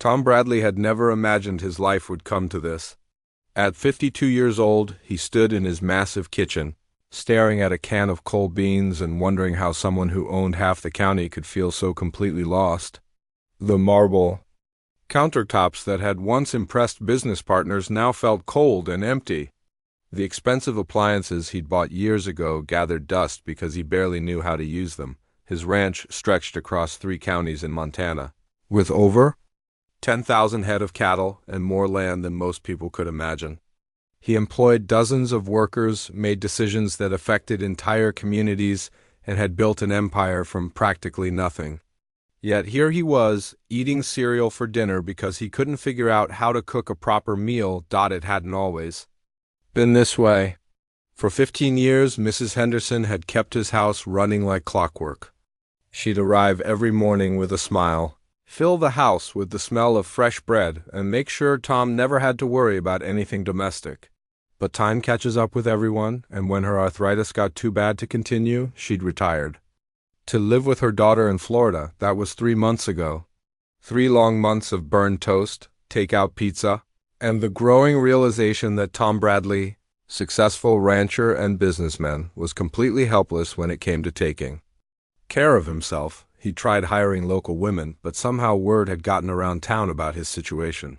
Tom Bradley had never imagined his life would come to this. At 52 years old, he stood in his massive kitchen, staring at a can of cold beans and wondering how someone who owned half the county could feel so completely lost. The marble countertops that had once impressed business partners now felt cold and empty. The expensive appliances he'd bought years ago gathered dust because he barely knew how to use them. His ranch stretched across 3 counties in Montana, with over 10,000 head of cattle and more land than most people could imagine. He employed dozens of workers, made decisions that affected entire communities, and had built an empire from practically nothing. Yet here he was, eating cereal for dinner because he couldn't figure out how to cook a proper meal. It hadn't always been this way. For 15 years, Mrs. Henderson had kept his house running like clockwork. She'd arrive every morning with a smile, fill the house with the smell of fresh bread, and make sure Tom never had to worry about anything domestic. But time catches up with everyone, and when her arthritis got too bad to continue, she'd retired. To live with her daughter in Florida, that was 3 months ago. 3 long months of burned toast, takeout pizza, and the growing realization that Tom Bradley, successful rancher and businessman, was completely helpless when it came to taking care of himself. He tried hiring local women, but somehow word had gotten around town about his situation.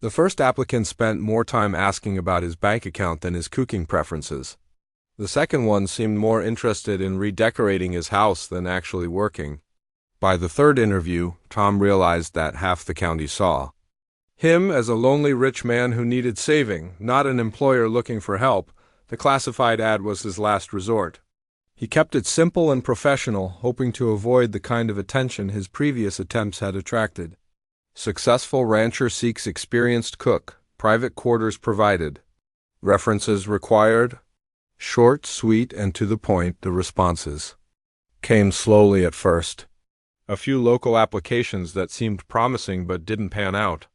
The first applicant spent more time asking about his bank account than his cooking preferences. The second one seemed more interested in redecorating his house than actually working. By the third interview, Tom realized that half the county saw him as a lonely rich man who needed saving, not an employer looking for help. The classified ad was his last resort. He kept it simple and professional, hoping to avoid the kind of attention his previous attempts had attracted. Successful rancher seeks experienced cook, private quarters provided. References required. Short, sweet, and to the point, the responses came slowly at first. A few local applications that seemed promising but didn't pan out.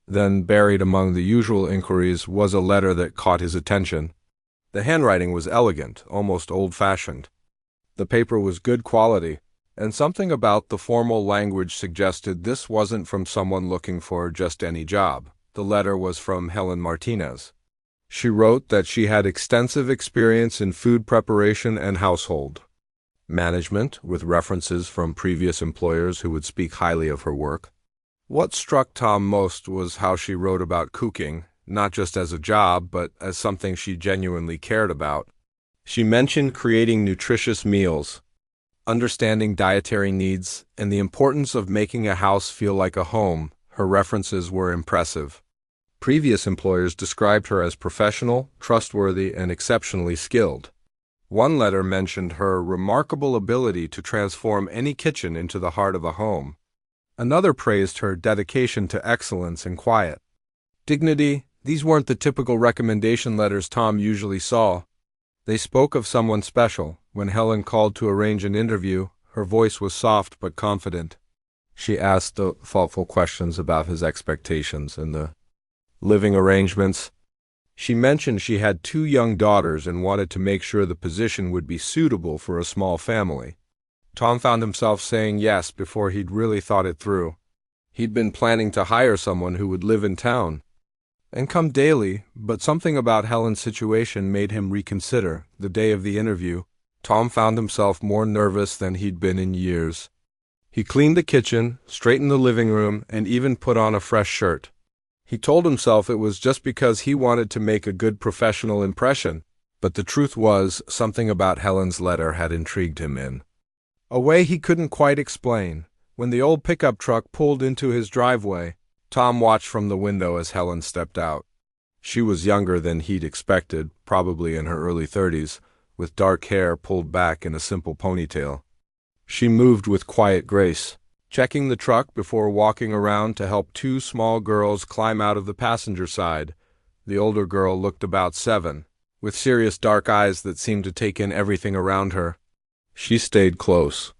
Then, buried among the usual inquiries, was a letter that caught his attention. The handwriting was elegant, almost old-fashioned. The paper was good quality, and something about the formal language suggested this wasn't from someone looking for just any job. The letter was from Helen Martinez. She wrote that she had extensive experience in food preparation and household management, with references from previous employers who would speak highly of her work. What struck Tom most was how she wrote about cooking, not just as a job, but as something she genuinely cared about. She mentioned creating nutritious meals, understanding dietary needs, and the importance of making a house feel like a home. Her references were impressive. Previous employers described her as professional, trustworthy, and exceptionally skilled. One letter mentioned her remarkable ability to transform any kitchen into the heart of a home. Another praised her dedication to excellence and quiet dignity. These weren't the typical recommendation letters Tom usually saw. They spoke of someone special. When Helen called to arrange an interview, her voice was soft but confident. She asked the thoughtful questions about his expectations and the living arrangements. She mentioned she had 2 young daughters and wanted to make sure the position would be suitable for a small family. Tom found himself saying yes before he'd really thought it through. He'd been planning to hire someone who would live in town and come daily, but something about Helen's situation made him reconsider. The day of the interview, Tom found himself more nervous than he'd been in years. He cleaned the kitchen, straightened the living room, and even put on a fresh shirt. He told himself it was just because he wanted to make a good professional impression, but the truth was, something about Helen's letter had intrigued him in a way he couldn't quite explain. When the old pickup truck pulled into his driveway, Tom watched from the window as Helen stepped out. She was younger than he'd expected, probably in her early 30s, with dark hair pulled back in a simple ponytail. She moved with quiet grace, checking the truck before walking around to help 2 small girls climb out of the passenger side. The older girl looked about 7, with serious dark eyes that seemed to take in everything around her. She stayed close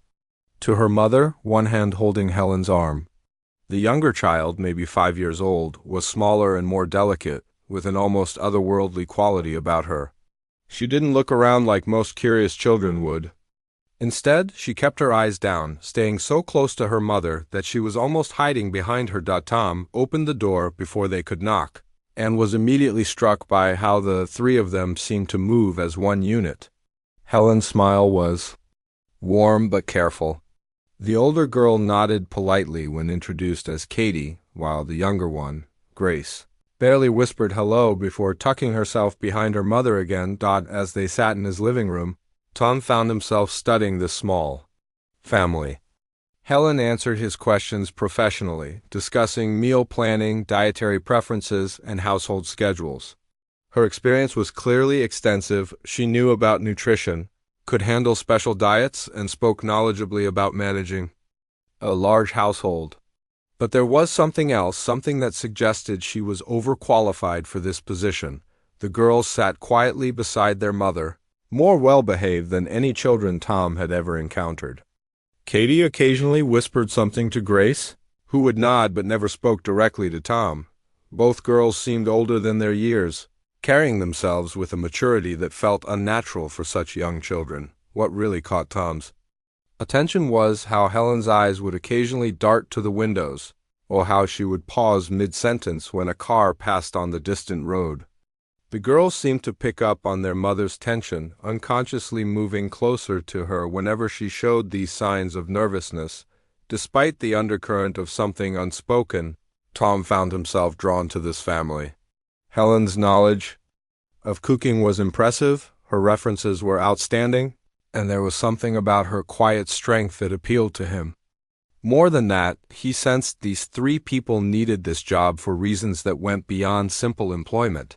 to her mother, one hand holding Helen's arm. The younger child, maybe 5 years old, was smaller and more delicate, with an almost otherworldly quality about her. She didn't look around like most curious children would. Instead, she kept her eyes down, staying so close to her mother that she was almost hiding behind her. Tom opened the door before they could knock, and was immediately struck by how the three of them seemed to move as one unit. Helen's smile was warm but careful. The older girl nodded politely when introduced as Katie, while the younger one, Grace, barely whispered hello before tucking herself behind her mother again. As they sat in his living room, Tom found himself studying this small family. Helen answered his questions professionally, discussing meal planning, dietary preferences, and household schedules. Her experience was clearly extensive. She knew about nutrition, could handle special diets, and spoke knowledgeably about managing a large household. But there was something else, something that suggested she was overqualified for this position. The girls sat quietly beside their mother, more well-behaved than any children Tom had ever encountered. Katie occasionally whispered something to Grace, who would nod but never spoke directly to Tom. Both girls seemed older than their years, carrying themselves with a maturity that felt unnatural for such young children. What really caught Tom's attention was how Helen's eyes would occasionally dart to the windows, or how she would pause mid-sentence when a car passed on the distant road. The girls seemed to pick up on their mother's tension, unconsciously moving closer to her whenever she showed these signs of nervousness. Despite the undercurrent of something unspoken, Tom found himself drawn to this family. Helen's knowledge of cooking was impressive, her references were outstanding, and there was something about her quiet strength that appealed to him. More than that, he sensed these three people needed this job for reasons that went beyond simple employment.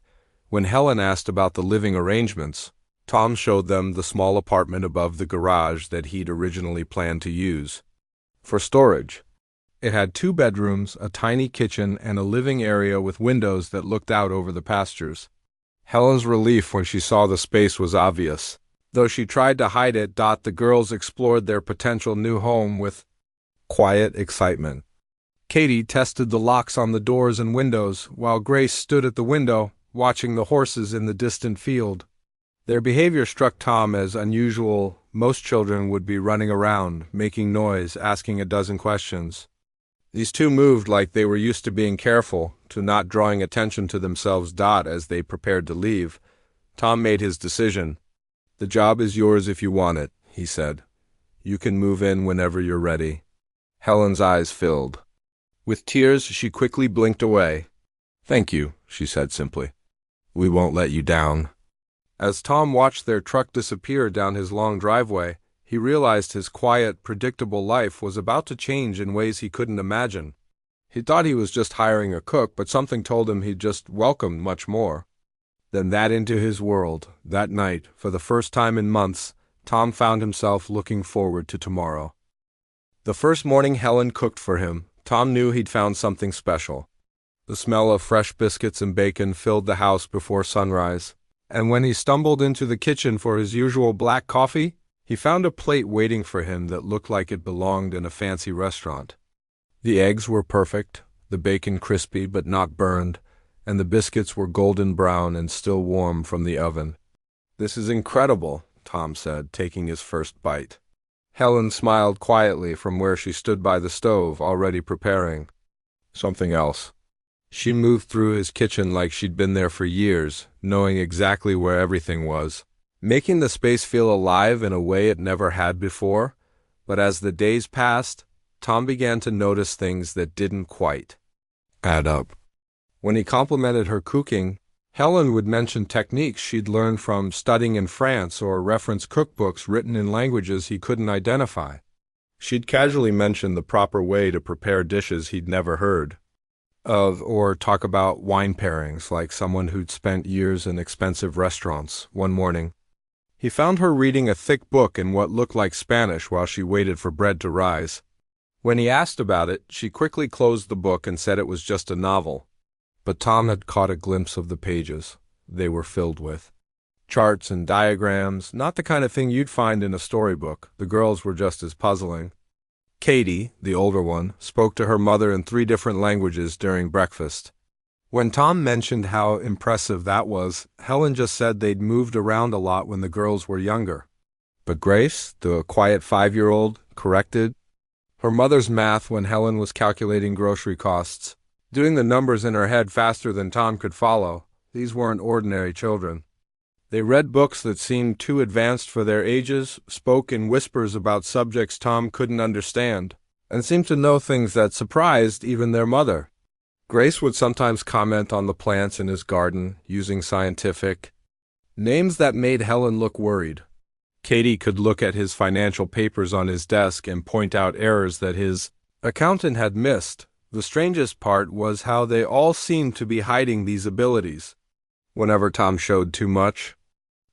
When Helen asked about the living arrangements, Tom showed them the small apartment above the garage that he'd originally planned to use for storage. It had 2 bedrooms, a tiny kitchen, and a living area with windows that looked out over the pastures. Helen's relief when she saw the space was obvious. Though she tried to hide it, the girls explored their potential new home with quiet excitement. Katie tested the locks on the doors and windows, while Grace stood at the window, watching the horses in the distant field. Their behavior struck Tom as unusual. Most children would be running around, making noise, asking a dozen questions. These two moved like they were used to being careful, to not drawing attention to themselves. As they prepared to leave, Tom made his decision. "The job is yours if you want it," he said. "You can move in whenever you're ready." Helen's eyes filled. With tears, she quickly blinked away. "Thank you," she said simply. "We won't let you down." As Tom watched their truck disappear down his long driveway, he realized his quiet, predictable life was about to change in ways he couldn't imagine. He thought he was just hiring a cook, but something told him he'd just welcomed much more than that into his world. That night, for the first time in months, Tom found himself looking forward to tomorrow. The first morning Helen cooked for him, Tom knew he'd found something special. The smell of fresh biscuits and bacon filled the house before sunrise, and when he stumbled into the kitchen for his usual black coffee, he found a plate waiting for him that looked like it belonged in a fancy restaurant. The eggs were perfect, the bacon crispy but not burned, and the biscuits were golden brown and still warm from the oven. "This is incredible," Tom said, taking his first bite. Helen smiled quietly from where she stood by the stove, already preparing something else. She moved through his kitchen like she'd been there for years, knowing exactly where everything was, making the space feel alive in a way it never had before. But as the days passed, Tom began to notice things that didn't quite add up. When he complimented her cooking, Helen would mention techniques she'd learned from studying in France or reference cookbooks written in languages he couldn't identify. She'd casually mention the proper way to prepare dishes he'd never heard of, or talk about wine pairings like someone who'd spent years in expensive restaurants. One morning, he found her reading a thick book in what looked like Spanish while she waited for bread to rise. When he asked about it, she quickly closed the book and said it was just a novel. But Tom had caught a glimpse of the pages. They were filled with charts and diagrams, not the kind of thing you'd find in a storybook. The girls were just as puzzling. Katie, the older one, spoke to her mother in 3 different languages during breakfast. When Tom mentioned how impressive that was, Helen just said they'd moved around a lot when the girls were younger. But Grace, the quiet 5-year-old, corrected her mother's math when Helen was calculating grocery costs, doing the numbers in her head faster than Tom could follow. These weren't ordinary children. They read books that seemed too advanced for their ages, spoke in whispers about subjects Tom couldn't understand, and seemed to know things that surprised even their mother. Grace would sometimes comment on the plants in his garden, using scientific names that made Helen look worried. Katie could look at his financial papers on his desk and point out errors that his accountant had missed. The strangest part was how they all seemed to be hiding these abilities. Whenever Tom showed too much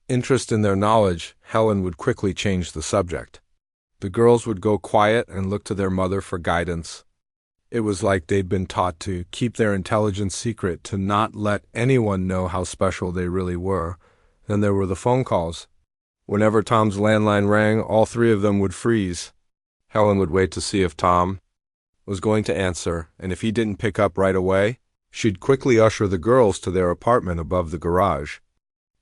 interest in their knowledge, Helen would quickly change the subject. The girls would go quiet and look to their mother for guidance. It was like they'd been taught to keep their intelligence secret, to not let anyone know how special they really were. Then there were the phone calls. Whenever Tom's landline rang, all three of them would freeze. Helen would wait to see if Tom was going to answer, and if he didn't pick up right away, she'd quickly usher the girls to their apartment above the garage.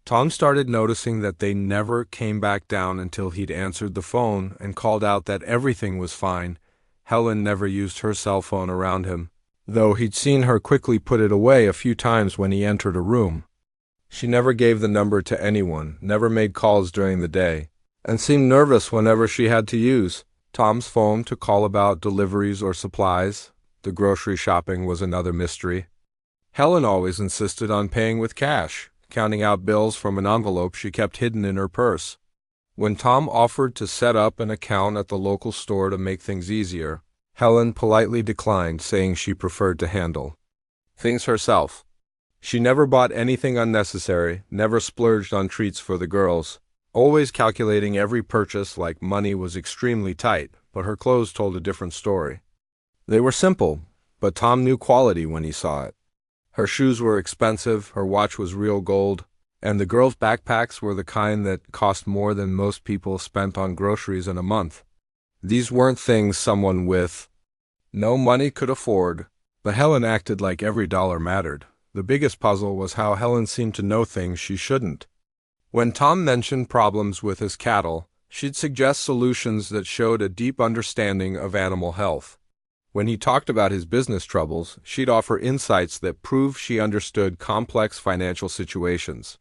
Tom started noticing that they never came back down until he'd answered the phone and called out that everything was fine. Helen never used her cell phone around him, though he'd seen her quickly put it away a few times when he entered a room. She never gave the number to anyone, never made calls during the day, and seemed nervous whenever she had to use Tom's phone to call about deliveries or supplies. The grocery shopping was another mystery. Helen always insisted on paying with cash, counting out bills from an envelope she kept hidden in her purse. When Tom offered to set up an account at the local store to make things easier, Helen politely declined, saying she preferred to handle things herself. She never bought anything unnecessary, never splurged on treats for the girls, always calculating every purchase like money was extremely tight, but her clothes told a different story. They were simple, but Tom knew quality when he saw it. Her shoes were expensive, her watch was real gold, and the girls' backpacks were the kind that cost more than most people spent on groceries in a month. These weren't things someone with no money could afford, but Helen acted like every dollar mattered. The biggest puzzle was how Helen seemed to know things she shouldn't. When Tom mentioned problems with his cattle, she'd suggest solutions that showed a deep understanding of animal health. When he talked about his business troubles, she'd offer insights that proved she understood complex financial situations.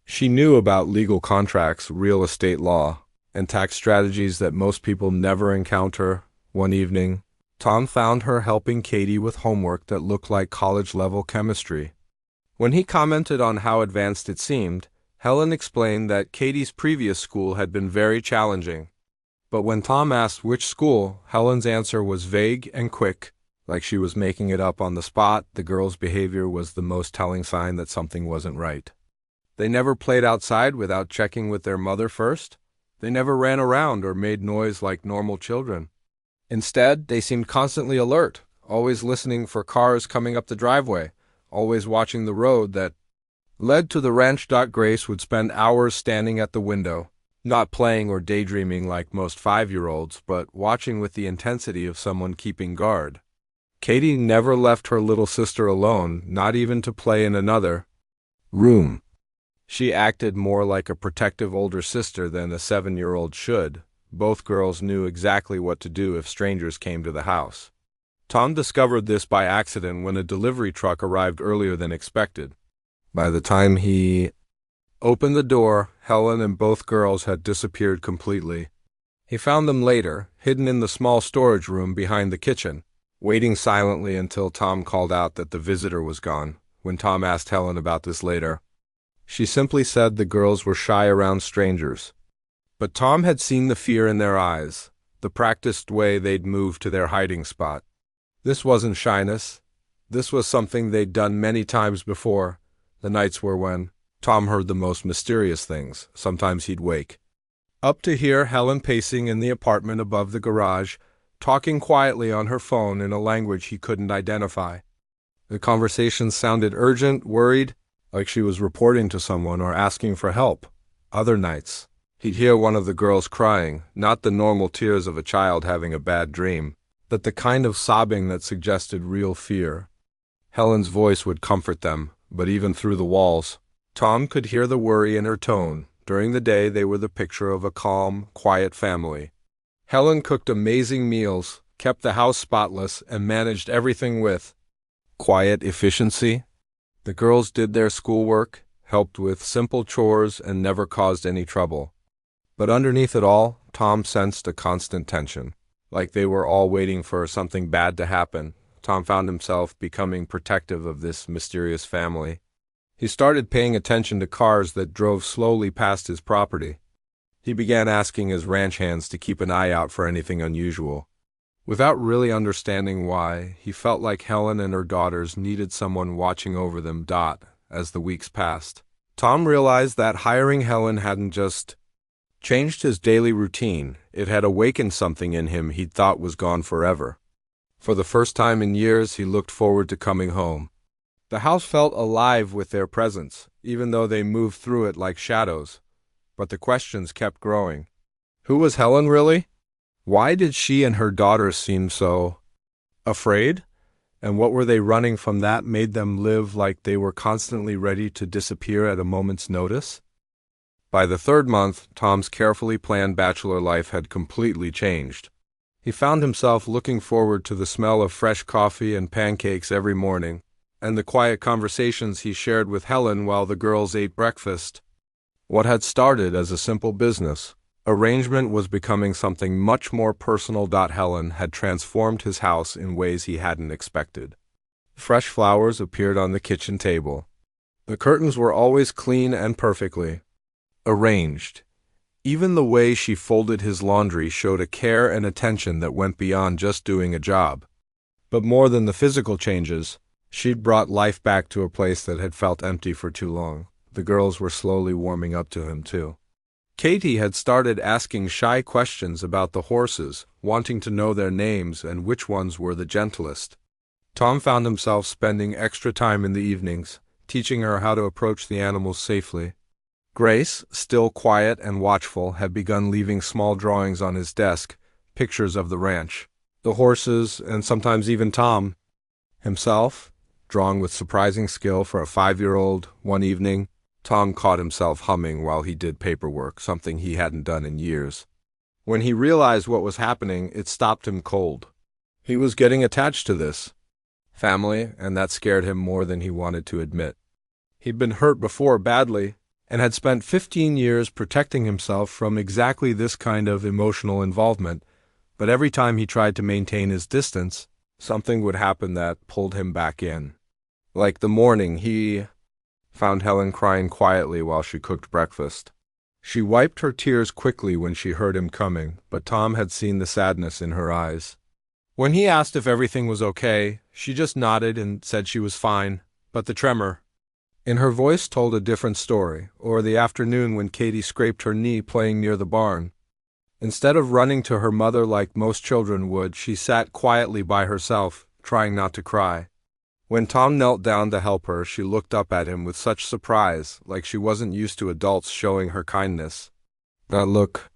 She knew about legal contracts, real estate law, and tax strategies that most people never encounter. One evening, Tom found her helping Katie with homework that looked like college-level chemistry. When he commented on how advanced it seemed, Helen explained that Katie's previous school had been very challenging. But when Tom asked which school, Helen's answer was vague and quick, like she was making it up on the spot. The girls' behavior was the most telling sign that something wasn't right. They never played outside without checking with their mother first. They never ran around or made noise like normal children. Instead, they seemed constantly alert, always listening for cars coming up the driveway, always watching the road that led to the ranch. Grace would spend hours standing at the window, not playing or daydreaming like most 5-year-olds, but watching with the intensity of someone keeping guard. Katie never left her little sister alone, not even to play in another room. She acted more like a protective older sister than a 7-year-old should. Both girls knew exactly what to do if strangers came to the house. Tom discovered this by accident when a delivery truck arrived earlier than expected. By the time he opened the door, Helen and both girls had disappeared completely. He found them later, hidden in the small storage room behind the kitchen, waiting silently until Tom called out that the visitor was gone. When Tom asked Helen about this later, she simply said the girls were shy around strangers. But Tom had seen the fear in their eyes, the practiced way they'd moved to their hiding spot. This wasn't shyness. This was something they'd done many times before. The nights were when Tom heard the most mysterious things. Sometimes he'd wake up to hear Helen pacing in the apartment above the garage, talking quietly on her phone in a language he couldn't identify. The conversation sounded urgent, worried, like she was reporting to someone or asking for help. Other nights, he'd hear one of the girls crying, not the normal tears of a child having a bad dream, but the kind of sobbing that suggested real fear. Helen's voice would comfort them, but even through the walls, Tom could hear the worry in her tone. During the day, they were the picture of a calm, quiet family. Helen cooked amazing meals, kept the house spotless, and managed everything with quiet efficiency. The girls did their schoolwork, helped with simple chores, and never caused any trouble. But underneath it all, Tom sensed a constant tension. Like they were all waiting for something bad to happen. Tom found himself becoming protective of this mysterious family. He started paying attention to cars that drove slowly past his property. He began asking his ranch hands to keep an eye out for anything unusual. Without really understanding why, he felt like Helen and her daughters needed someone watching over them. As the weeks passed, Tom realized that hiring Helen hadn't just changed his daily routine, it had awakened something in him he'd thought was gone forever. For the first time in years, he looked forward to coming home. The house felt alive with their presence, even though they moved through it like shadows. But the questions kept growing. Who was Helen really? Why did she and her daughters seem so afraid? And what were they running from that made them live like they were constantly ready to disappear at a moment's notice? By the third month, Tom's carefully planned bachelor life had completely changed. He found himself looking forward to the smell of fresh coffee and pancakes every morning, and the quiet conversations he shared with Helen while the girls ate breakfast. What had started as a simple business arrangement was becoming something much more personal. Helen had transformed his house in ways he hadn't expected. Fresh flowers appeared on the kitchen table. The curtains were always clean and perfectly arranged. Even the way she folded his laundry showed a care and attention that went beyond just doing a job. But more than the physical changes, she'd brought life back to a place that had felt empty for too long. The girls were slowly warming up to him, too. Katie had started asking shy questions about the horses, wanting to know their names and which ones were the gentlest. Tom found himself spending extra time in the evenings, teaching her how to approach the animals safely. Grace, still quiet and watchful, had begun leaving small drawings on his desk, pictures of the ranch, the horses, and sometimes even Tom himself, drawing with surprising skill for a 5-year-old. One evening, Tom caught himself humming while he did paperwork, something he hadn't done in years. When he realized what was happening, it stopped him cold. He was getting attached to this family, and that scared him more than he wanted to admit. He'd been hurt before badly, and had spent 15 years protecting himself from exactly this kind of emotional involvement, but every time he tried to maintain his distance, something would happen that pulled him back in. Like the morning he found Helen crying quietly while she cooked breakfast. She wiped her tears quickly when she heard him coming, but Tom had seen the sadness in her eyes. When he asked if everything was okay, she just nodded and said she was fine, but the tremor in her voice told a different story. Or the afternoon when Katie scraped her knee playing near the barn. Instead of running to her mother like most children would, she sat quietly by herself, trying not to cry. When Tom knelt down to help her, she looked up at him with such surprise, like she wasn't used to adults showing her kindness. That look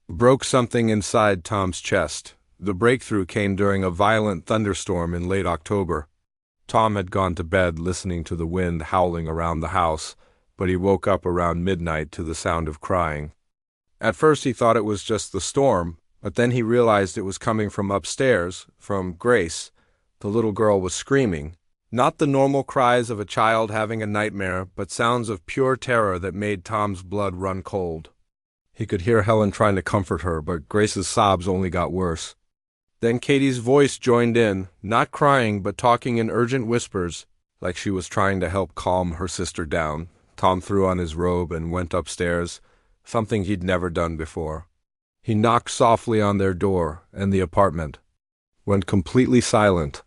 broke something inside Tom's chest. The breakthrough came during a violent thunderstorm in late October. Tom had gone to bed listening to the wind howling around the house, but he woke up around midnight to the sound of crying. At first he thought it was just the storm, but then he realized it was coming from upstairs, from Grace. The little girl was screaming. Not the normal cries of a child having a nightmare, but sounds of pure terror that made Tom's blood run cold. He could hear Helen trying to comfort her, but Grace's sobs only got worse. Then Katie's voice joined in, not crying but talking in urgent whispers, like she was trying to help calm her sister down. Tom threw on his robe and went upstairs, something he'd never done before. He knocked softly on their door, and the apartment went completely silent.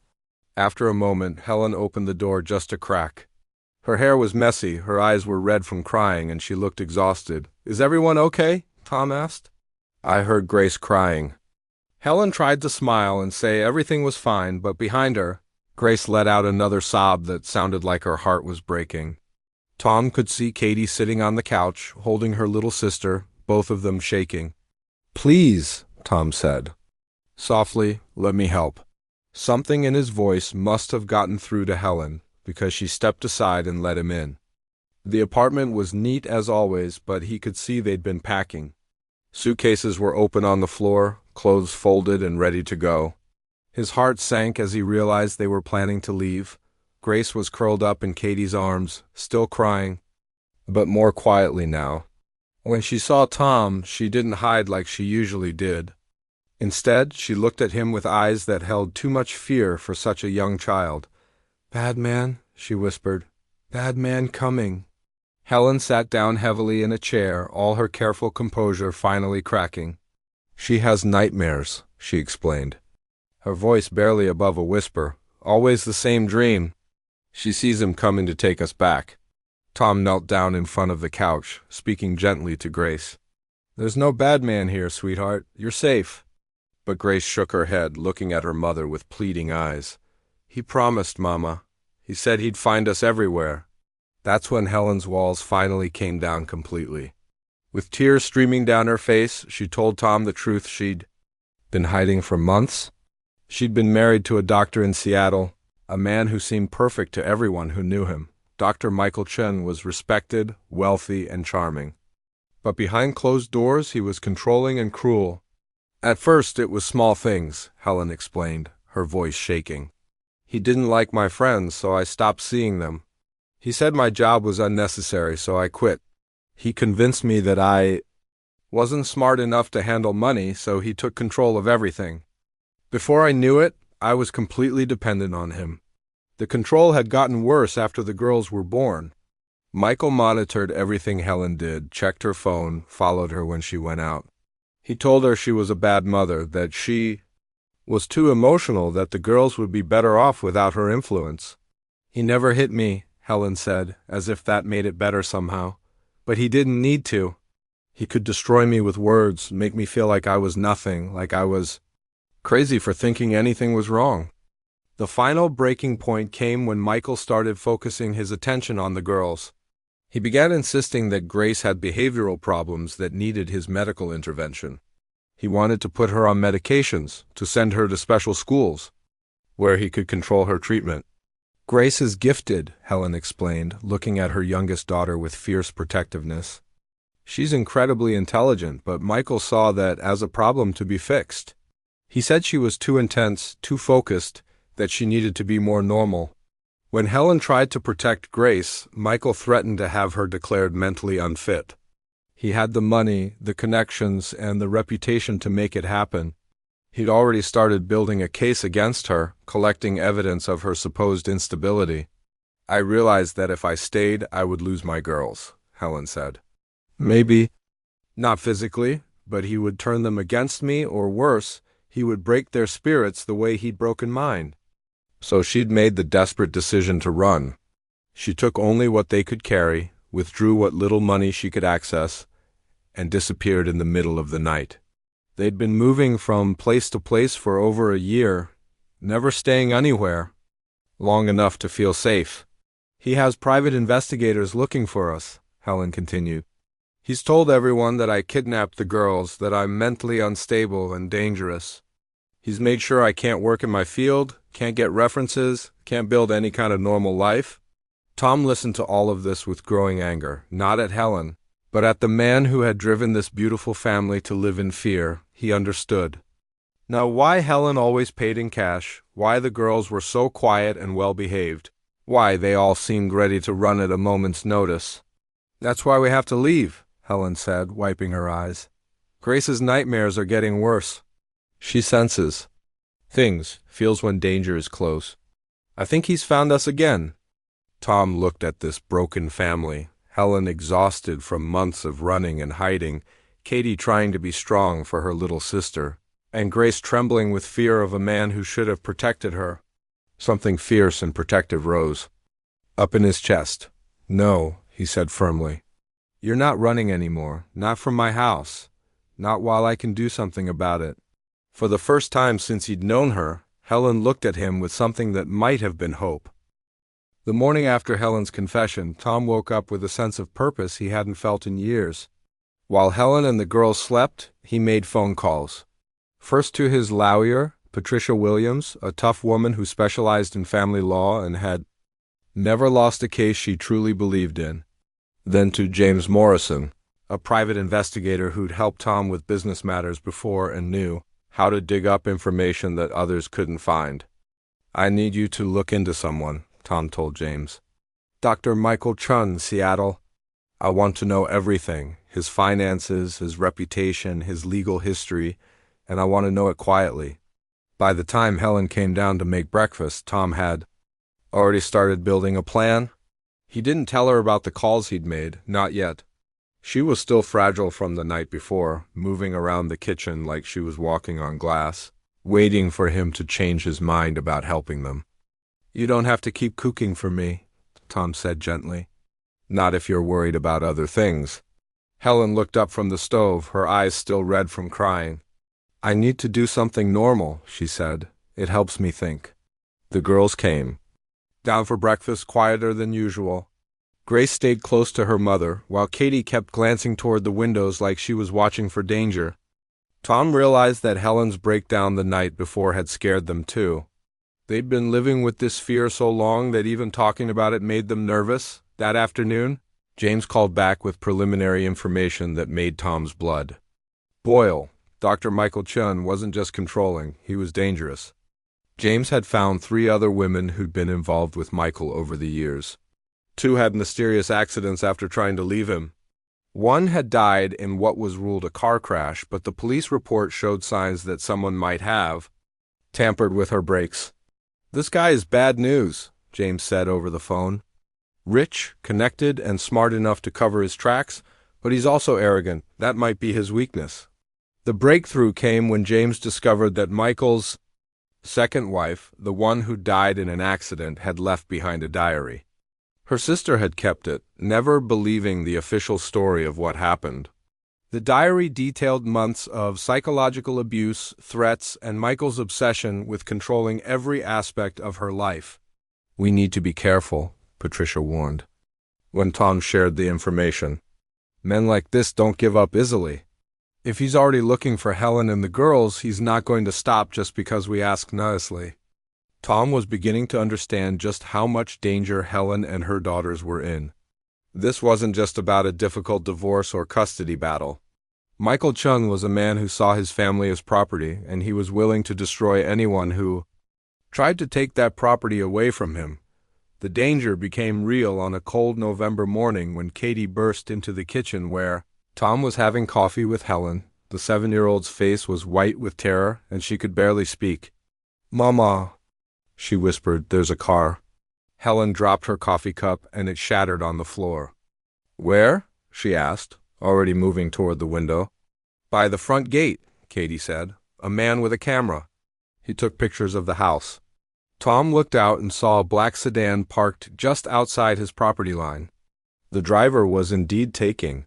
After a moment, Helen opened the door just a crack. Her hair was messy, her eyes were red from crying, and she looked exhausted. "Is everyone okay?" Tom asked. "I heard Grace crying." Helen tried to smile and say everything was fine, but behind her, Grace let out another sob that sounded like her heart was breaking. Tom could see Katie sitting on the couch, holding her little sister, both of them shaking. "Please," Tom said. Softly, "Let me help." Something in his voice must have gotten through to Helen, because she stepped aside and let him in. The apartment was neat as always, but he could see they'd been packing. Suitcases were open on the floor, clothes folded and ready to go. His heart sank as he realized they were planning to leave. Grace was curled up in Katie's arms, still crying, but more quietly now. When she saw Tom, she didn't hide like she usually did. Instead, she looked at him with eyes that held too much fear for such a young child. "Bad man," she whispered. "Bad man coming." Helen sat down heavily in a chair, all her careful composure finally cracking. "She has nightmares," she explained, her voice barely above a whisper. "Always the same dream. She sees him coming to take us back." Tom knelt down in front of the couch, speaking gently to Grace. "There's no bad man here, sweetheart. You're safe." But Grace shook her head, looking at her mother with pleading eyes. "He promised, Mama. He said he'd find us everywhere." That's when Helen's walls finally came down completely. With tears streaming down her face, she told Tom the truth she'd been hiding for months. She'd been married to a doctor in Seattle, a man who seemed perfect to everyone who knew him. Dr. Michael Chen was respected, wealthy, and charming. But behind closed doors, he was controlling and cruel. "At first, it was small things," Helen explained, her voice shaking. "He didn't like my friends, so I stopped seeing them. He said my job was unnecessary, so I quit. He convinced me that I wasn't smart enough to handle money, so he took control of everything. Before I knew it, I was completely dependent on him. The control had gotten worse after the girls were born." Michael monitored everything Helen did, checked her phone, followed her when she went out. He told her she was a bad mother, that she was too emotional, that the girls would be better off without her influence. "He never hit me," Helen said, as if that made it better somehow. "But he didn't need to. He could destroy me with words, make me feel like I was nothing, like I was crazy for thinking anything was wrong." The final breaking point came when Michael started focusing his attention on the girls. He began insisting that Grace had behavioral problems that needed his medical intervention. He wanted to put her on medications, to send her to special schools, where he could control her treatment. "Grace is gifted," Helen explained, looking at her youngest daughter with fierce protectiveness. "She's incredibly intelligent, but Michael saw that as a problem to be fixed. He said she was too intense, too focused, that she needed to be more normal." When Helen tried to protect Grace, Michael threatened to have her declared mentally unfit. He had the money, the connections, and the reputation to make it happen. He'd already started building a case against her, collecting evidence of her supposed instability. "I realized that if I stayed, I would lose my girls," Helen said. "Maybe not physically, but he would turn them against me, or worse, he would break their spirits the way he'd broken mine." So she'd made the desperate decision to run. She took only what they could carry, withdrew what little money she could access, and disappeared in the middle of the night. They'd been moving from place to place for over a year, never staying anywhere long enough to feel safe. "He has private investigators looking for us," Helen continued. "He's told everyone that I kidnapped the girls, that I'm mentally unstable and dangerous. He's made sure I can't work in my field, can't get references, can't build any kind of normal life." Tom listened to all of this with growing anger, not at Helen, but at the man who had driven this beautiful family to live in fear. He understood. Now why Helen always paid in cash, why the girls were so quiet and well-behaved, why they all seemed ready to run at a moment's notice. "That's why we have to leave," Helen said, wiping her eyes. "Grace's nightmares are getting worse. She senses things, feels when danger is close. I think he's found us again." Tom looked at this broken family, Helen exhausted from months of running and hiding, Katie trying to be strong for her little sister, and Grace trembling with fear of a man who should have protected her. Something fierce and protective rose up in his chest. "No," he said firmly. "You're not running anymore, not from my house, not while I can do something about it." For the first time since he'd known her, Helen looked at him with something that might have been hope. The morning after Helen's confession, Tom woke up with a sense of purpose he hadn't felt in years. While Helen and the girls slept, he made phone calls. First to his lawyer, Patricia Williams, a tough woman who specialized in family law and had never lost a case she truly believed in. Then to James Morrison, a private investigator who'd helped Tom with business matters before and knew how to dig up information that others couldn't find. "I need you to look into someone," Tom told James. "Dr. Michael Chun, Seattle. I want to know everything, his finances, his reputation, his legal history, and I want to know it quietly." By the time Helen came down to make breakfast, Tom had already started building a plan. He didn't tell her about the calls he'd made, not yet. She was still fragile from the night before, moving around the kitchen like she was walking on glass, waiting for him to change his mind about helping them. "You don't have to keep cooking for me," Tom said gently. "Not if you're worried about other things." Helen looked up from the stove, her eyes still red from crying. "I need to do something normal," she said. "It helps me think." The girls came. Down for breakfast, quieter than usual. Grace stayed close to her mother, while Katie kept glancing toward the windows like she was watching for danger. Tom realized that Helen's breakdown the night before had scared them too. They'd been living with this fear so long that even talking about it made them nervous. That afternoon, James called back with preliminary information that made Tom's blood boil. Dr. Michael Chun wasn't just controlling, he was dangerous. James had found 3 other women who'd been involved with Michael over the years. 2 had mysterious accidents after trying to leave him. 1 had died in what was ruled a car crash, but the police report showed signs that someone might have tampered with her brakes. "This guy is bad news," James said over the phone. "Rich, connected, and smart enough to cover his tracks, but he's also arrogant. That might be his weakness." The breakthrough came when James discovered that Michael's second wife, the one who died in an accident, had left behind a diary. Her sister had kept it, never believing the official story of what happened. The diary detailed months of psychological abuse, threats, and Michael's obsession with controlling every aspect of her life. "We need to be careful," Patricia warned, when Tom shared the information. "Men like this don't give up easily. If he's already looking for Helen and the girls, he's not going to stop just because we ask nicely." Tom was beginning to understand just how much danger Helen and her daughters were in. This wasn't just about a difficult divorce or custody battle. Michael Chung was a man who saw his family as property, and he was willing to destroy anyone who tried to take that property away from him. The danger became real on a cold November morning when Katie burst into the kitchen where Tom was having coffee with Helen. The 7-year-old's face was white with terror, and she could barely speak. "Mama," she whispered, "there's a car." Helen dropped her coffee cup, and it shattered on the floor. "Where?" she asked, already moving toward the window. "By the front gate," Katie said. "A man with a camera. He took pictures of the house." Tom looked out and saw a black sedan parked just outside his property line. The driver was indeed taking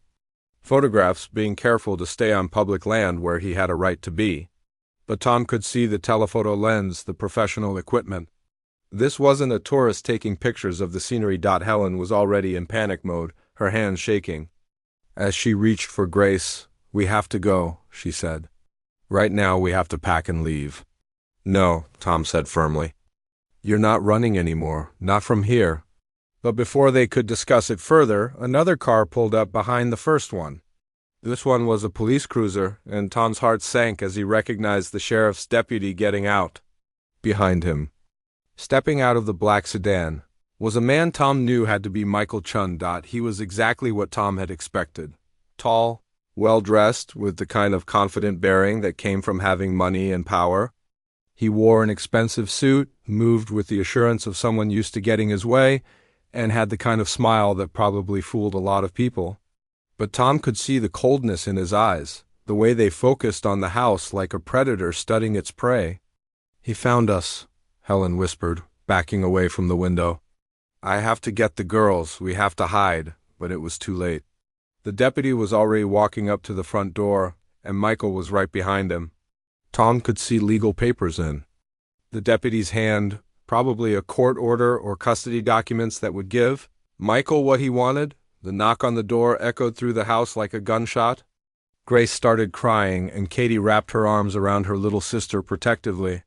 photographs, being careful to stay on public land where he had a right to be. But Tom could see the telephoto lens, the professional equipment. This wasn't a tourist taking pictures of the scenery. Helen was already in panic mode, her hands shaking. As she reached for Grace, "We have to go," she said. "Right now we have to pack and leave." "No," Tom said firmly. "You're not running anymore, not from here." But before they could discuss it further, another car pulled up behind the first one. This one was a police cruiser, and Tom's heart sank as he recognized the sheriff's deputy getting out behind him. Stepping out of the black sedan was a man Tom knew had to be Michael Chun. He was exactly what Tom had expected. Tall, well-dressed, with the kind of confident bearing that came from having money and power. He wore an expensive suit, moved with the assurance of someone used to getting his way, and had the kind of smile that probably fooled a lot of people. But Tom could see the coldness in his eyes, the way they focused on the house like a predator studying its prey. "He found us," Helen whispered, backing away from the window. "I have to get the girls. We have to hide." But it was too late. The deputy was already walking up to the front door, and Michael was right behind him. Tom could see legal papers in the deputy's hand, probably a court order or custody documents that would give Michael what he wanted. The knock on the door echoed through the house like a gunshot. Grace started crying, and Katie wrapped her arms around her little sister protectively.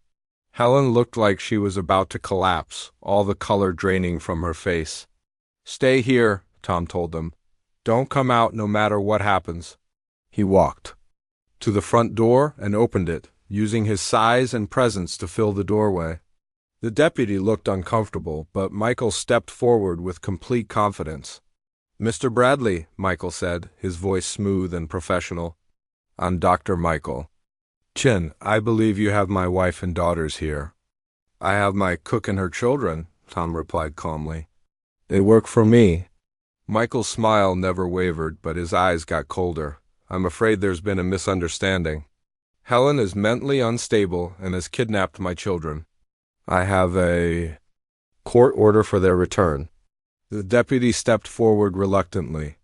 Helen looked like she was about to collapse, all the color draining from her face. "Stay here," Tom told them. Don't come out no matter what happens. He walked to the front door and opened it, using his size and presence to fill the doorway. The deputy looked uncomfortable, but Michael stepped forward with complete confidence. "Mr. Bradley," Michael said, his voice smooth and professional. "I'm Dr. Michael. Chin, I believe you have my wife and daughters here." "I have my cook and her children," Tom replied calmly. "They work for me." Michael's smile never wavered, but his eyes got colder. "I'm afraid there's been a misunderstanding. Helen is mentally unstable and has kidnapped my children. I have a court order for their return." The deputy stepped forward reluctantly.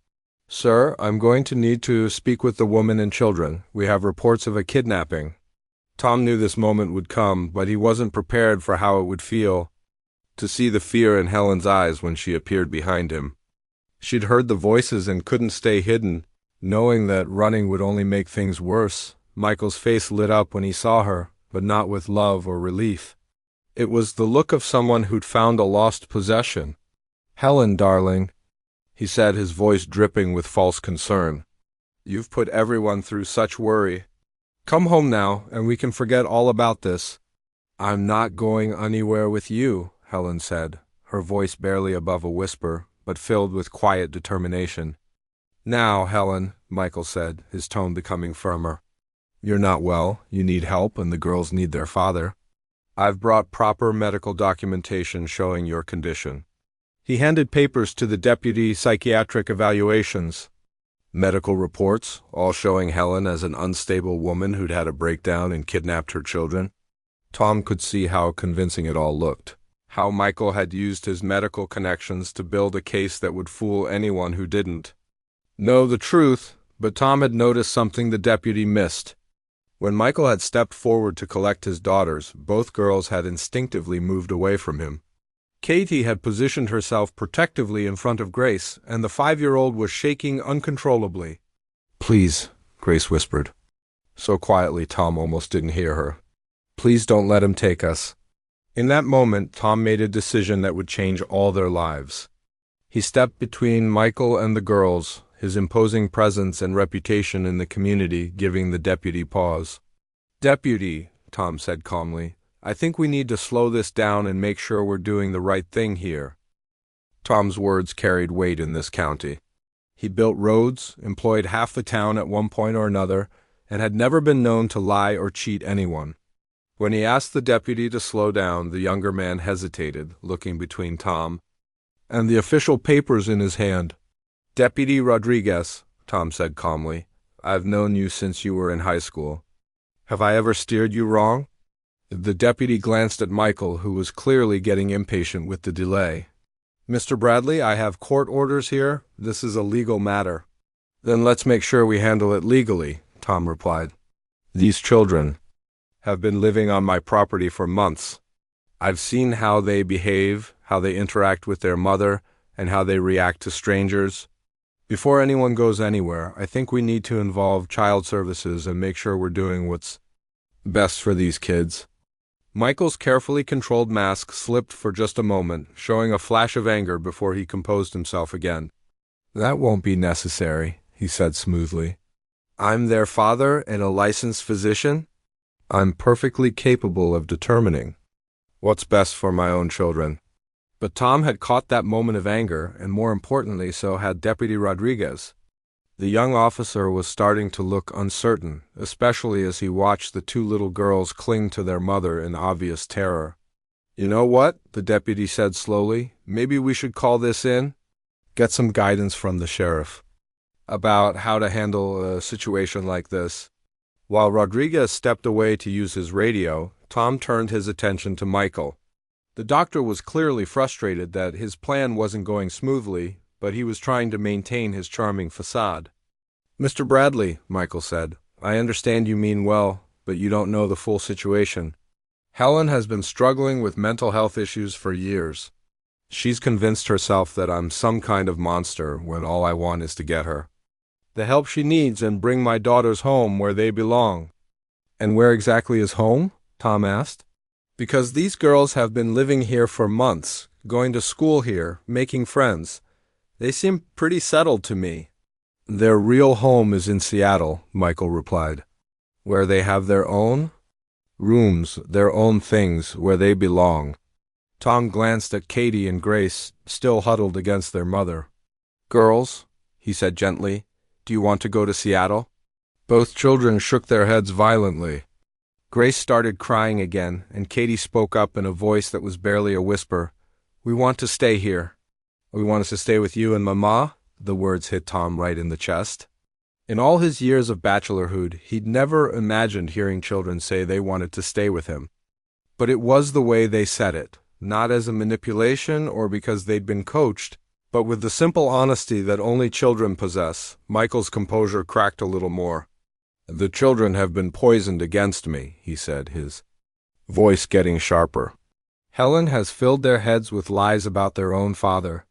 "Sir, I'm going to need to speak with the woman and children. We have reports of a kidnapping." Tom knew this moment would come, but he wasn't prepared for how it would feel to see the fear in Helen's eyes when she appeared behind him. She'd heard the voices and couldn't stay hidden, knowing that running would only make things worse. Michael's face lit up when he saw her, but not with love or relief. It was the look of someone who'd found a lost possession. "Helen, darling," he said, his voice dripping with false concern. "You've put everyone through such worry. Come home now, and we can forget all about this." "I'm not going anywhere with you," Helen said, her voice barely above a whisper, but filled with quiet determination. "Now, Helen," Michael said, his tone becoming firmer. "You're not well, you need help, and the girls need their father. I've brought proper medical documentation showing your condition." He handed papers to the deputy psychiatric evaluations. Medical reports, all showing Helen as an unstable woman who'd had a breakdown and kidnapped her children. Tom could see how convincing it all looked, how Michael had used his medical connections to build a case that would fool anyone who didn't know the truth, but Tom had noticed something the deputy missed. When Michael had stepped forward to collect his daughters, both girls had instinctively moved away from him. Katie had positioned herself protectively in front of Grace, and the 5-year-old was shaking uncontrollably. "Please," Grace whispered, so quietly Tom almost didn't hear her. "Please don't let him take us." In that moment, Tom made a decision that would change all their lives. He stepped between Michael and the girls, his imposing presence and reputation in the community giving the deputy pause. "Deputy," Tom said calmly, "I think we need to slow this down and make sure we're doing the right thing here." Tom's words carried weight in this county. He built roads, employed half the town at one point or another, and had never been known to lie or cheat anyone. When he asked the deputy to slow down, the younger man hesitated, looking between Tom and the official papers in his hand. "Deputy Rodriguez," Tom said calmly, "I've known you since you were in high school. Have I ever steered you wrong?" The deputy glanced at Michael, who was clearly getting impatient with the delay. "Mr. Bradley, I have court orders here. This is a legal matter." "Then let's make sure we handle it legally," Tom replied. "These children have been living on my property for months. I've seen how they behave, how they interact with their mother, and how they react to strangers. Before anyone goes anywhere, I think we need to involve child services and make sure we're doing what's best for these kids." Michael's carefully controlled mask slipped for just a moment, showing a flash of anger before he composed himself again. "That won't be necessary," he said smoothly. "I'm their father and a licensed physician. I'm perfectly capable of determining what's best for my own children." But Tom had caught that moment of anger, and more importantly, so had Deputy Rodriguez. The young officer was starting to look uncertain, especially as he watched the 2 little girls cling to their mother in obvious terror. "You know what?" the deputy said slowly. "Maybe we should call this in, get some guidance from the sheriff about how to handle a situation like this." While Rodriguez stepped away to use his radio, Tom turned his attention to Michael. The doctor was clearly frustrated that his plan wasn't going smoothly, but he was trying to maintain his charming facade. "Mr. Bradley," Michael said, "I understand you mean well, but you don't know the full situation. Helen has been struggling with mental health issues for years. She's convinced herself that I'm some kind of monster when all I want is to get her the help she needs and bring my daughters home where they belong." "And where exactly is home?" Tom asked. "Because these girls have been living here for months, going to school here, making friends. They seem pretty settled to me. Their real home is in Seattle, Michael replied. Where they have their own rooms, their own things, where they belong. Tom glanced at Katie and Grace, still huddled against their mother. Girls, he said gently, do you want to go to Seattle? Both children shook their heads violently. Grace started crying again, and Katie spoke up in a voice that was barely a whisper. We want to stay here. We want us to stay with you and Mama? The words hit Tom right in the chest. In all his years of bachelorhood, he'd never imagined hearing children say they wanted to stay with him. But it was the way they said it, not as a manipulation or because they'd been coached, but with the simple honesty that only children possess. Michael's composure cracked a little more. The children have been poisoned against me, he said, his voice getting sharper. Helen has filled their heads with lies about their own father.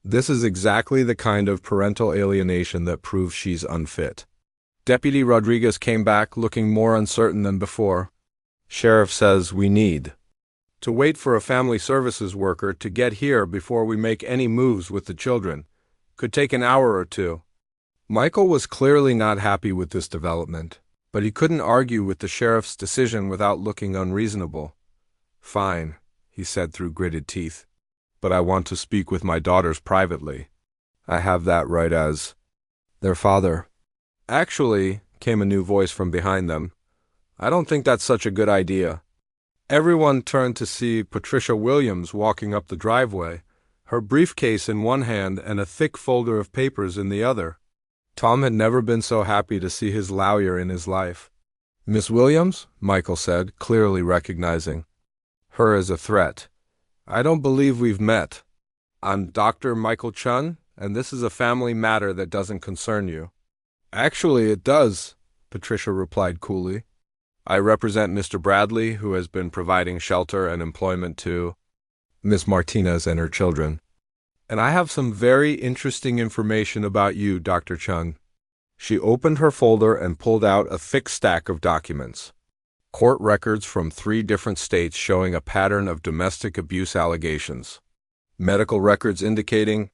This is exactly the kind of parental alienation that proves she's unfit. Deputy Rodriguez came back, looking more uncertain than before. Sheriff says we need to wait for a family services worker to get here before we make any moves with the children. Could take an hour or two. Michael was clearly not happy with this development, but he couldn't argue with the sheriff's decision without looking unreasonable. Fine, he said through gritted teeth, but I want to speak with my daughters privately. I have that right as their father. Actually, came a new voice from behind them, I don't think that's such a good idea. Everyone turned to see Patricia Williams walking up the driveway, her briefcase in one hand and a thick folder of papers in the other. Tom had never been so happy to see his lawyer in his life. Miss Williams, Michael said, clearly recognizing her as a threat. I don't believe we've met. I'm Dr. Michael Chun, and this is a family matter that doesn't concern you. Actually, it does, Patricia replied coolly. I represent Mr. Bradley, who has been providing shelter and employment to Miss Martinez and her children. And I have some very interesting information about you, Dr. Chun. She opened her folder and pulled out a thick stack of documents. Court records from 3 different states showing a pattern of domestic abuse allegations. Medical records indicating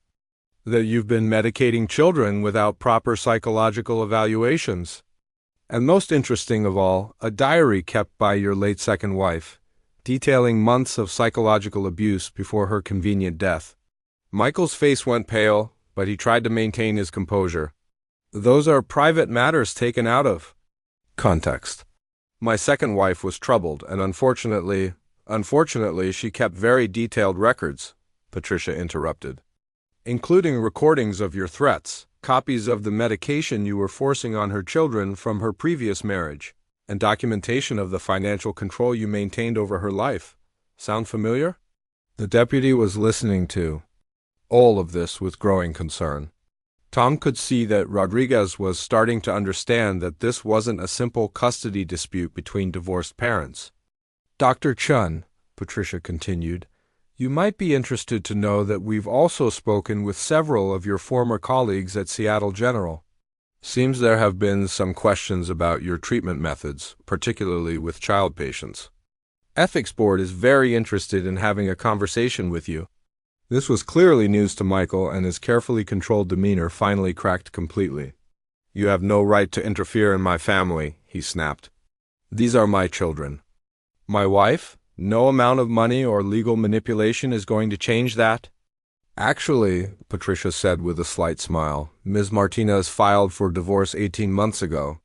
that you've been medicating children without proper psychological evaluations. And most interesting of all, a diary kept by your late second wife, detailing months of psychological abuse before her convenient death. Michael's face went pale, but he tried to maintain his composure. Those are private matters taken out of context. My second wife was troubled, and unfortunately, she kept very detailed records, Patricia interrupted, including recordings of your threats, copies of the medication you were forcing on her children from her previous marriage, and documentation of the financial control you maintained over her life. Sound familiar? The deputy was listening to all of this with growing concern. Tom could see that Rodriguez was starting to understand that this wasn't a simple custody dispute between divorced parents. Dr. Chun, Patricia continued, you might be interested to know that we've also spoken with several of your former colleagues at Seattle General. Seems there have been some questions about your treatment methods, particularly with child patients. Ethics Board is very interested in having a conversation with you. This was clearly news to Michael, and his carefully controlled demeanor finally cracked completely. You have no right to interfere in my family, he snapped. These are my children. My wife? No amount of money or legal manipulation is going to change that? Actually, Patricia said with a slight smile, Ms. Martinez filed for divorce 18 months ago.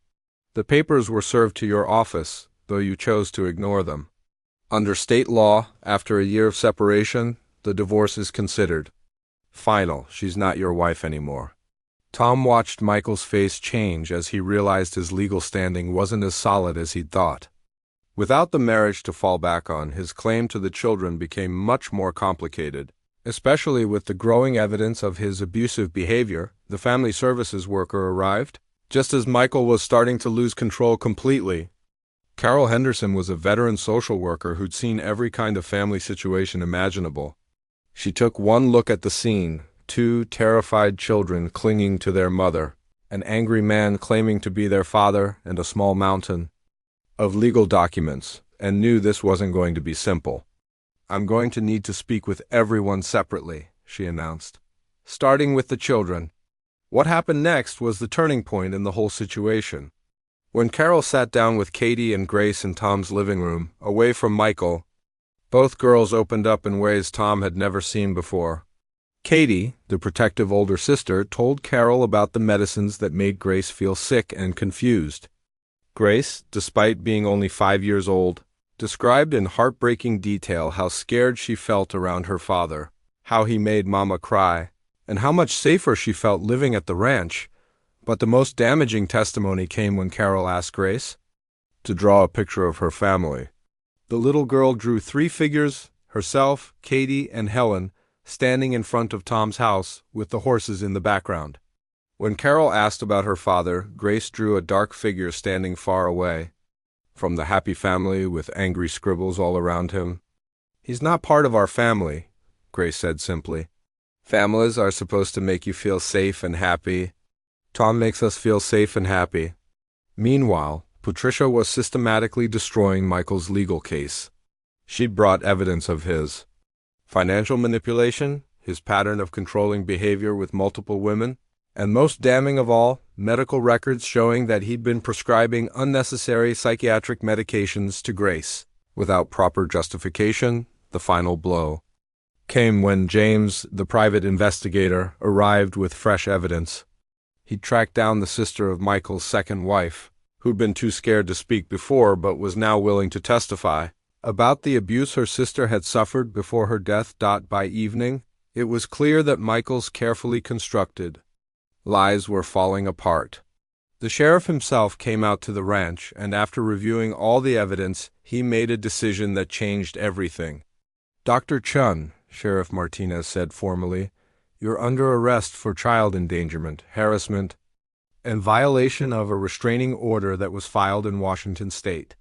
The papers were served to your office, though you chose to ignore them. Under state law, after a year of separation, the divorce is considered final. She's not your wife anymore. Tom watched Michael's face change as he realized his legal standing wasn't as solid as he'd thought. Without the marriage to fall back on, his claim to the children became much more complicated, especially with the growing evidence of his abusive behavior. The family services worker arrived, just as Michael was starting to lose control completely. Carol Henderson was a veteran social worker who'd seen every kind of family situation imaginable. She took one look at the scene, 2 terrified children clinging to their mother, an angry man claiming to be their father, and a small mountain of legal documents, and knew this wasn't going to be simple. I'm going to need to speak with everyone separately, she announced, starting with the children. What happened next was the turning point in the whole situation. When Carol sat down with Katie and Grace in Tom's living room, away from Michael, both girls opened up in ways Tom had never seen before. Katie, the protective older sister, told Carol about the medicines that made Grace feel sick and confused. Grace, despite being only 5 years old, described in heartbreaking detail how scared she felt around her father, how he made Mama cry, and how much safer she felt living at the ranch. But the most damaging testimony came when Carol asked Grace to draw a picture of her family. The little girl drew 3 figures, herself, Katie, and Helen, standing in front of Tom's house with the horses in the background. When Carol asked about her father, Grace drew a dark figure standing far away from the happy family with angry scribbles all around him. "He's not part of our family," Grace said simply. "Families are supposed to make you feel safe and happy. Tom makes us feel safe and happy." Meanwhile, Patricia was systematically destroying Michael's legal case. She'd brought evidence of his financial manipulation, his pattern of controlling behavior with multiple women, and most damning of all, medical records showing that he'd been prescribing unnecessary psychiatric medications to Grace. Without proper justification, the final blow came when James, the private investigator, arrived with fresh evidence. He tracked down the sister of Michael's second wife, who'd been too scared to speak before but was now willing to testify about the abuse her sister had suffered before her death. By evening, it was clear that Michael's carefully constructed lies were falling apart. The sheriff himself came out to the ranch, and after reviewing all the evidence, he made a decision that changed everything. "Dr. Chun," Sheriff Martinez said formally, "you're under arrest for child endangerment, harassment, and violation of a restraining order that was filed in Washington state."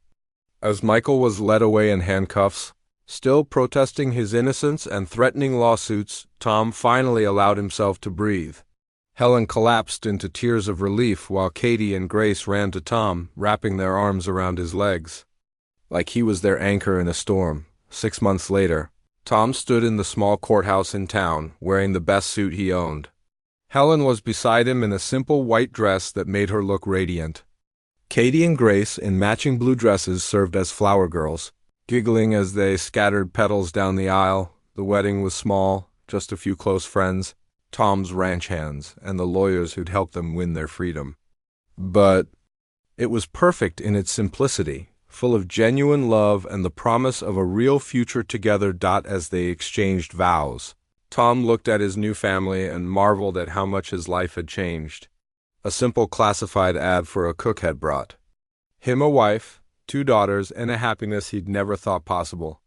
As Michael was led away in handcuffs, still protesting his innocence and threatening lawsuits, Tom finally allowed himself to breathe. Helen collapsed into tears of relief while Katie and Grace ran to Tom, wrapping their arms around his legs, like he was their anchor in a storm. 6 months later, Tom stood in the small courthouse in town, wearing the best suit he owned. Helen was beside him in a simple white dress that made her look radiant. Katie and Grace, in matching blue dresses, served as flower girls, giggling as they scattered petals down the aisle. The wedding was small, just a few close friends, Tom's ranch hands, and the lawyers who'd helped them win their freedom. But it was perfect in its simplicity, full of genuine love and the promise of a real future together. As they exchanged vows, Tom looked at his new family and marveled at how much his life had changed. A simple classified ad for a cook had brought him a wife, 2 daughters, and a happiness he'd never thought possible.